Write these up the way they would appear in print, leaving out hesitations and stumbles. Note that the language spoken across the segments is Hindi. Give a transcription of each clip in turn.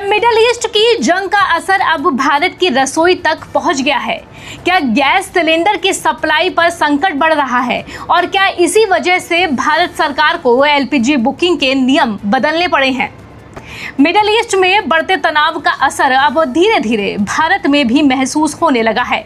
मिडिल ईस्ट की जंग का असर अब भारत की रसोई तक पहुंच गया है? क्या गैस सिलेंडर की सप्लाई पर संकट बढ़ रहा है और क्या इसी वजह से भारत सरकार को एलपीजी बुकिंग के नियम बदलने पड़े हैं? मिडिल ईस्ट में बढ़ते तनाव का असर अब धीरे धीरे भारत में भी महसूस होने लगा है।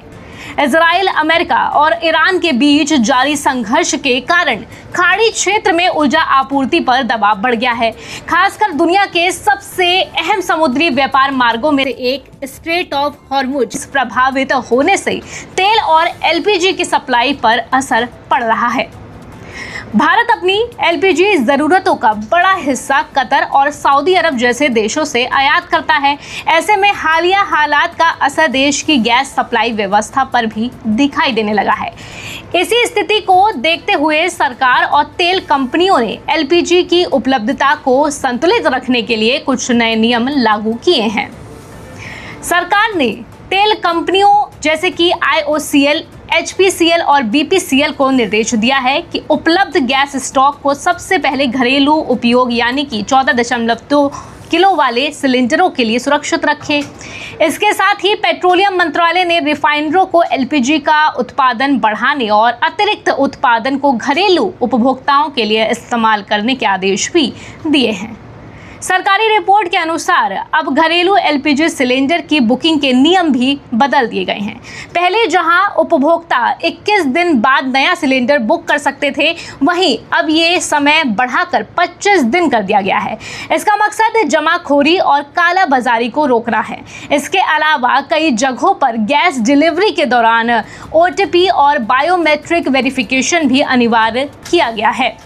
इजराइल, अमेरिका और ईरान के बीच जारी संघर्ष के कारण खाड़ी क्षेत्र में ऊर्जा आपूर्ति पर दबाव बढ़ गया है। खासकर दुनिया के सबसे अहम समुद्री व्यापार मार्गों में एक स्ट्रेट ऑफ हॉर्मुज प्रभावित होने से तेल और एलपीजी की सप्लाई पर असर पड़ रहा है। भारत अपनी एलपीजी जरूरतों का बड़ा हिस्सा कतर और सऊदी अरब जैसे देशों से आयात करता है। ऐसे में हालिया हालात का असर देश की गैस सप्लाई व्यवस्था पर भी दिखाई देने लगा है। इसी स्थिति को देखते हुए सरकार और तेल कंपनियों ने एलपीजी की उपलब्धता को संतुलित रखने के लिए कुछ नए नियम लागू किए हैं। सरकार ने तेल कंपनियों जैसे कि IOCL, HPCL और BPCL को निर्देश दिया है कि उपलब्ध गैस स्टॉक को सबसे पहले घरेलू उपयोग यानी कि 14.2 किलो वाले सिलेंडरों के लिए सुरक्षित रखें। इसके साथ ही पेट्रोलियम मंत्रालय ने रिफाइनरों को एलपीजी का उत्पादन बढ़ाने और अतिरिक्त उत्पादन को घरेलू उपभोक्ताओं के लिए इस्तेमाल करने के आदेश भी दिए हैं। सरकारी रिपोर्ट के अनुसार अब घरेलू एलपीजी सिलेंडर की बुकिंग के नियम भी बदल दिए गए हैं। पहले जहां उपभोक्ता 21 दिन बाद नया सिलेंडर बुक कर सकते थे, वहीं अब ये समय बढ़ाकर 25 दिन कर दिया गया है। इसका मकसद जमाखोरी और काला बाजारी को रोकना है। इसके अलावा कई जगहों पर गैस डिलीवरी के दौरान OTP और बायोमेट्रिक वेरिफिकेशन भी अनिवार्य किया गया है।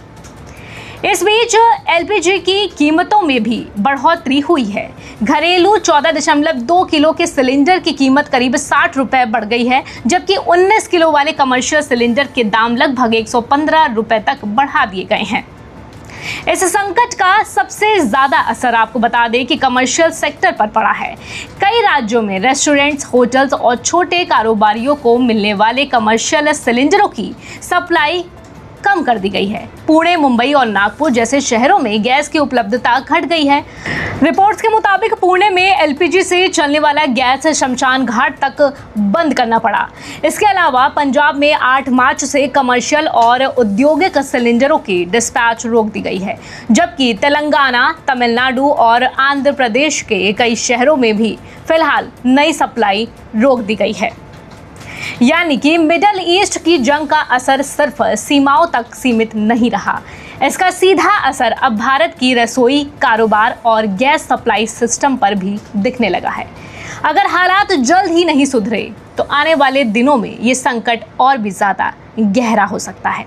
इस बीच एलपीजी की कीमतों में भी बढ़ोतरी हुई है। घरेलू 14.2 किलो के सिलेंडर की कीमत करीब 60 रुपए बढ़ गई है, जबकि 19 किलो वाले कमर्शियल सिलेंडर के दाम लगभग 115 रुपए तक बढ़ा दिए गए हैं। इस संकट का सबसे ज्यादा असर आपको बता दें कि कमर्शियल सेक्टर पर पड़ा है। कई राज्यों में रेस्टोरेंट्स, होटल्स और छोटे कारोबारियों को मिलने वाले कमर्शियल सिलेंडरों की सप्लाई कम कर दी गई है। पुणे, मुंबई और नागपुर जैसे शहरों में गैस की उपलब्धता घट गई है। रिपोर्ट्स के मुताबिक पुणे में एलपीजी से चलने वाला गैस शमशान घाट तक बंद करना पड़ा। इसके अलावा पंजाब में 8 मार्च से कमर्शियल और औद्योगिक सिलेंडरों की डिस्पैच रोक दी गई है, जबकि तेलंगाना, तमिलनाडु और आंध्र प्रदेश के कई शहरों में भी फिलहाल नई सप्लाई रोक दी गई है। यानी कि मिडिल ईस्ट की जंग का असर सिर्फ सीमाओं तक सीमित नहीं रहा। इसका सीधा असर अब भारत की रसोई, कारोबार और गैस सप्लाई सिस्टम पर भी दिखने लगा है। अगर हालात जल्द ही नहीं सुधरे तो आने वाले दिनों में ये संकट और भी ज़्यादा गहरा हो सकता है।